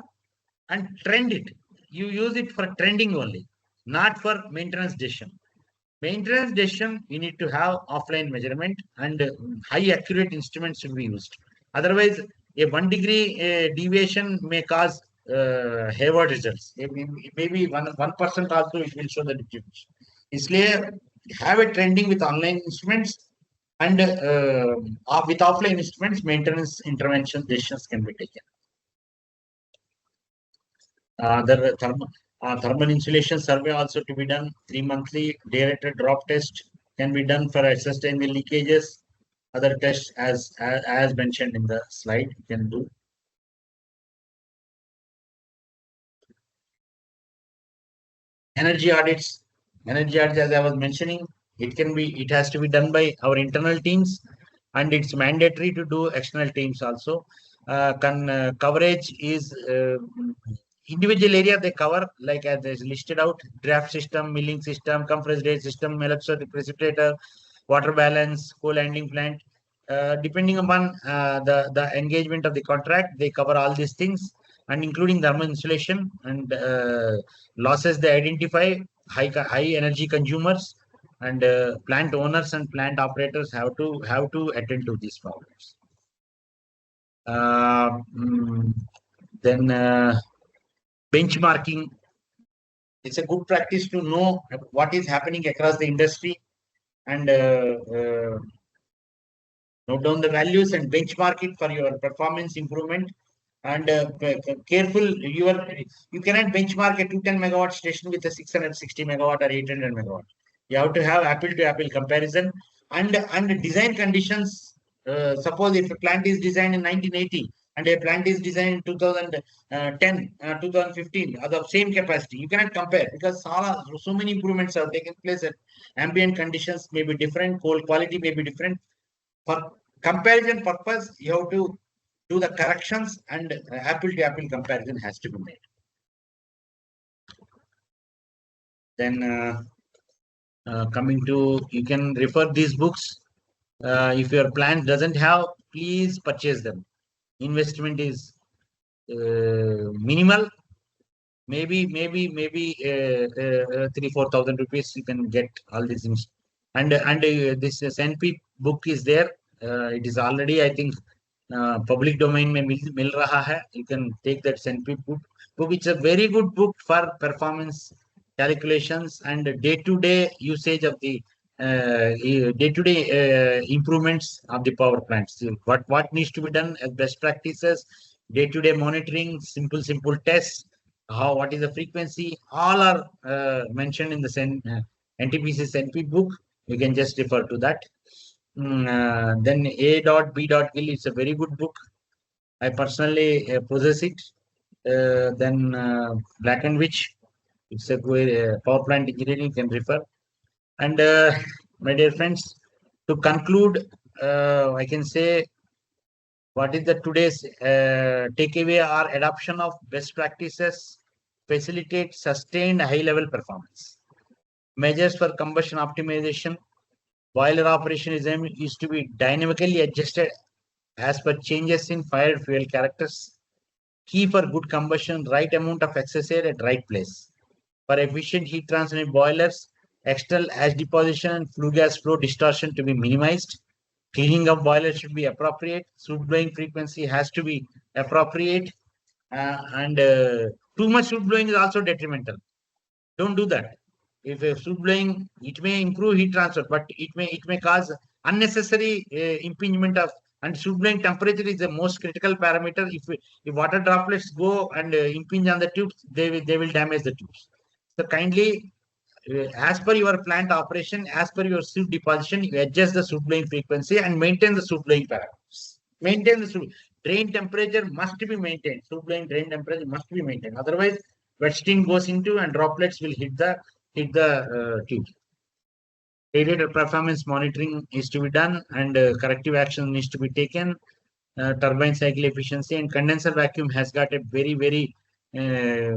S1: and trend it. You use it for trending only, not for maintenance decision. Maintenance decision, you need to have offline measurement, and high accurate instruments should be used. Otherwise, a 1 degree deviation may cause hayward results. Maybe 1% also it will show the distribution. Isliye have a trending with online instruments, and with offline instruments, maintenance intervention decisions can be taken. Thermal insulation survey also to be done. 3 monthly day-rated drop test can be done for assessing the leakages. Other tests as mentioned in the slide you can do. Energy audits. Energy audits, as I was mentioning, it has to be done by our internal teams, and it's mandatory to do external teams also. Coverage is individual area they cover, like as is listed out: draft system, milling system, compressed air system, electric precipitator, water balance, coal handling plant. Depending upon the engagement of the contract, they cover all these things, and including thermal insulation and losses they identify, high energy consumers, and plant owners and plant operators have to attend to these problems. Then benchmarking. It's a good practice to know what is happening across the industry, and note down the values and benchmark it for your performance improvement. And careful, you cannot benchmark a 210 megawatt station with a 660 megawatt or 800 megawatt. You have to have apple to apple comparison, and design conditions. Suppose if a plant is designed in 1980 and a plant is designed in 2010, 2015, are the same capacity, you cannot compare, because so many improvements have taken place, at ambient conditions may be different, coal quality may be different. For comparison purpose, you have to do the corrections, and apple to apple comparison has to be made. Then coming to, you can refer these books. If your plant doesn't have, please purchase them. Investment is minimal. Maybe 3,000-4,000 rupees you can get all these things. And this SNP book is there. It is already, I think, public domain mein mil raha hai. You can take that SNP book. It's a very good book for performance calculations and day-to-day usage of the day-to-day improvements of the power plants. So what needs to be done as best practices, day-to-day monitoring, simple tests, what is the frequency, all are mentioned in the NTPC SNP book. You can just refer to that. Then A.B. Gill is a very good book. I personally possess it. Then Black and Witch, it's a power plant engineering, you can refer. And my dear friends, to conclude, I can say, what is the today's takeaway or adoption of best practices facilitate sustained high level performance. Measures for combustion optimization. Boiler operation is to be dynamically adjusted as per changes in fired fuel characters. Key for good combustion: right amount of excess air at right place. For efficient heat transfer in boilers, external ash deposition and flue gas flow distortion to be minimized. Cleaning of boilers should be appropriate. Soot blowing frequency has to be appropriate. And too much soot blowing is also detrimental. Don't do that. If soot blowing, it may improve heat transfer, but it may cause unnecessary impingement of. And soot blowing temperature is the most critical parameter. If water droplets go and impinge on the tubes, they will damage the tubes. So kindly, as per your plant operation, as per your soot deposition, you adjust the soot blowing frequency and maintain the soot blowing parameters. Maintain the soot. Drain temperature must be maintained. Soot blowing drain temperature must be maintained. Otherwise, wet steam goes into and droplets will hit the tube. Radiator performance monitoring is to be done, and corrective action needs to be taken. Turbine cycle efficiency and condenser vacuum has got a very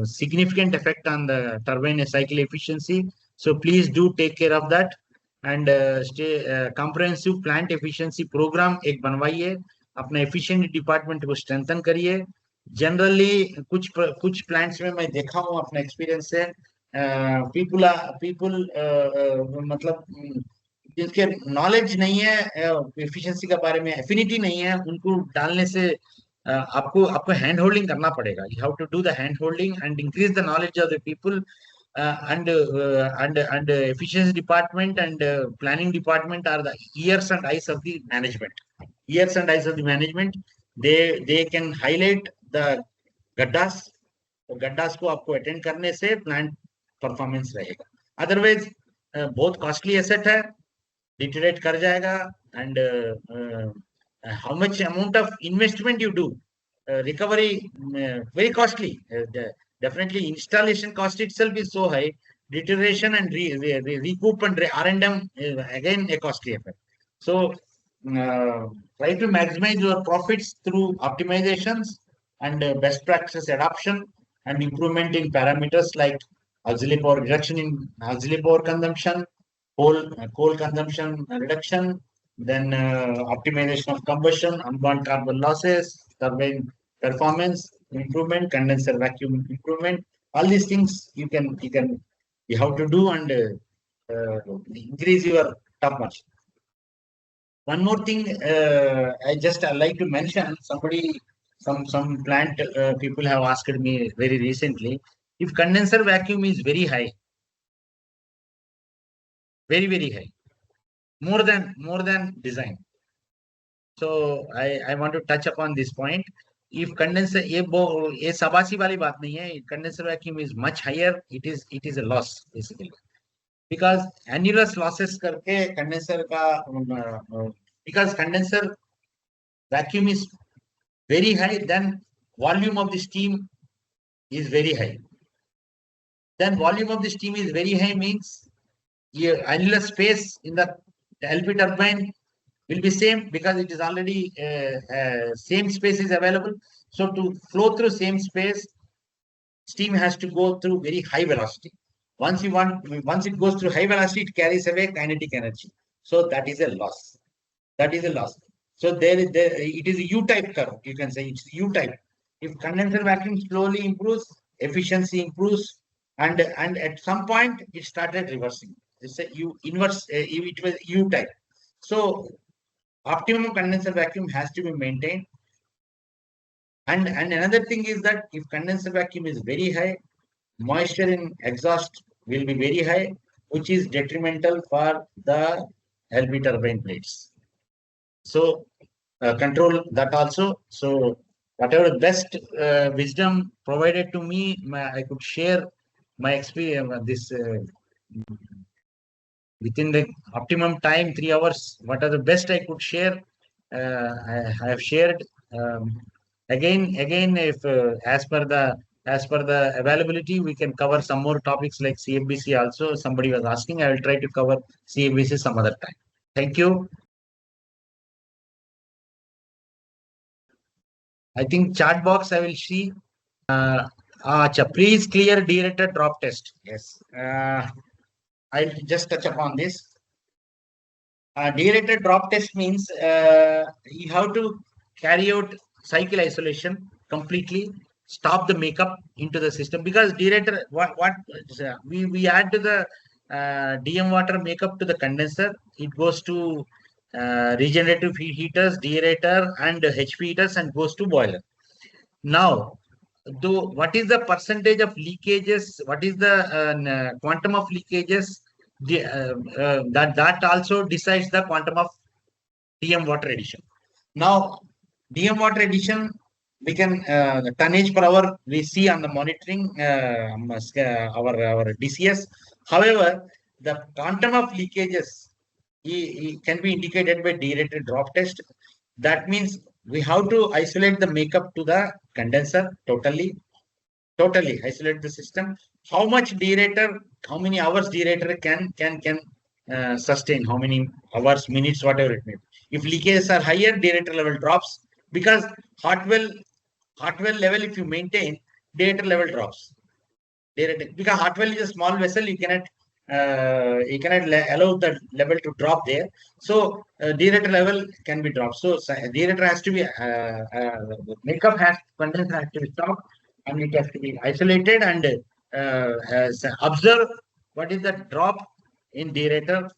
S1: significant effect on the turbine cycle efficiency. So please do take care of that, and comprehensive plant efficiency program एक बनवाइए, अपना efficient department को strengthen करिए. Generally कुछ plants में मैं देखा हूँ अपने experience से, people मतलब जिनके नॉलेज नहीं है एफिशिएंसी के बारे में, एफिनिटी नहीं है, उनको डालने से आपको हैंड होल्डिंग करना पड़ेगा. You have to do the hand holding and increase the knowledge of the people. And efficiency department and planning department are the ears and eyes of the management. They can highlight the gaddas, तो गड्ढास को आपको attend करने से plant performance रहेगा. Otherwise बहुत costly asset है, डिटेरेट कर जाएगा. And how much amount of investment you do, recovery very costly. Definitely installation cost itself is so high. Deterioration and recoup and R&M again a costly affair. So try to maximize your profits through optimizations and best practices adoption and improvement in parameters like auxiliary power reduction in auxiliary power consumption, coal consumption reduction, then optimization of combustion, unborn carbon losses, turbine performance improvement, condenser vacuum improvement. All these things you have to do and increase your top margin. One more thing, I like to mention. Some plant people have asked me very recently, if condenser vacuum is very high, very high, more than design. So I want to touch upon this point. If condenser, ये सबासी वाली बात नहीं है. Condenser vacuum is much higher. It is a loss basically, because annulus losses करके condenser का because condenser vacuum is very high, then volume of the steam is very high. Then volume of the steam is very high means annulus space in the LP turbine will be same, because it is already same space is available. So to flow through same space, steam has to go through very high velocity. Once it goes through high velocity, it carries away kinetic energy. So that is a loss. So it is a U-type curve. You can say it's U-type. If condenser vacuum slowly improves, efficiency improves, and at some point it started reversing. It's a inverse. It was U-type. So optimum condenser vacuum has to be maintained. And another thing is that if condenser vacuum is very high, moisture in exhaust will be very high, which is detrimental for the LP turbine blades. So control that also. So whatever best wisdom provided to me, I could share my experience. This within the optimum time, 3 hours, what are the best I could share, I have shared. Again, if as per the availability, we can cover some more topics like CFBC also. Somebody was asking. I will try to cover CFBC some other time. Thank you. I think chat box I will see. Please clear deerated drop test. Yes. I'll just touch upon this. Deerated drop test means you have to carry out cycle isolation completely, stop the makeup into the system, because deerater, we add to the DM water makeup to the condenser. It goes to regenerative heaters, deaerator, and HP heaters, and goes to boiler. Now, what is the percentage of leakages? What is the quantum of leakages? That also decides the quantum of DM water addition. Now, DM water addition, we can tonnage per hour we see on the monitoring our DCS. However, the quantum of leakages can be indicated by deerated drop test. That means we have to isolate the makeup to the condenser totally isolate the system. How much deerater, how many hours deerater can sustain, how many hours, minutes, whatever it may be. If leakages are higher, deerater level drops, because hot well level, if you maintain, deerater level drops. Because hot well is a small vessel, you cannot allow the level to drop there. So deerater level can be dropped. So deerater has to be makeup condenser has to be stopped, and it has to be isolated and observe what is the drop in deerater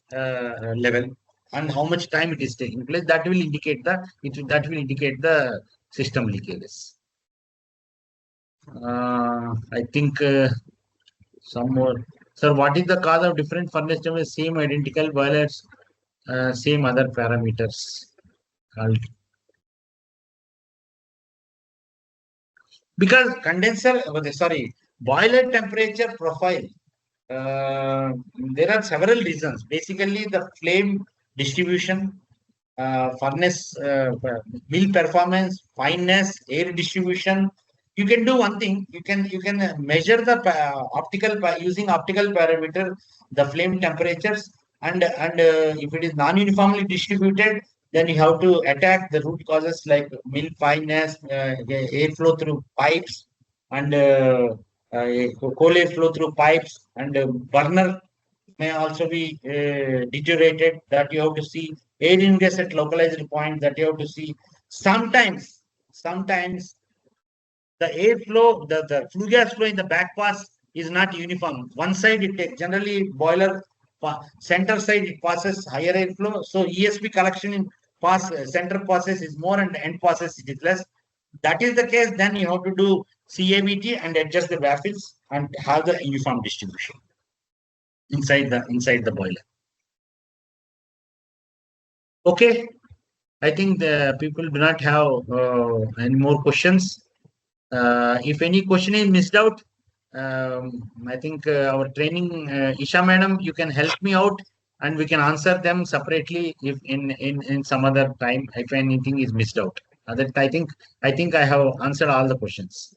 S1: level and how much time it is taking place. That will indicate the system leakages. I think some more. Sir, what is the cause of different furnace chambers, same identical boilers, same other parameters? Because condenser, sorry, boiler temperature profile, there are several reasons. Basically, the flame distribution, furnace, mill performance, fineness, air distribution. You can do one thing. You can measure the using optical parameter the flame temperatures, and if it is non-uniformly distributed, then you have to attack the root causes like mill fineness, airflow through pipes, and coal airflow through pipes, and burner may also be deteriorated, that you have to see. Air ingress at localized point, that you have to see. Sometimes the airflow, the flue gas flow in the back pass is not uniform. One side it takes, generally boiler center side it passes higher airflow. So ESP collection in center passes is more and end passes it is less. That is the case, then you have to do CAVT and adjust the baffles and have the uniform distribution inside the boiler. Okay, I think the people do not have any more questions. If any question is missed out, I think our training, Isha madam, you can help me out and we can answer them separately if in some other time if anything is missed out. I think I have answered all the questions.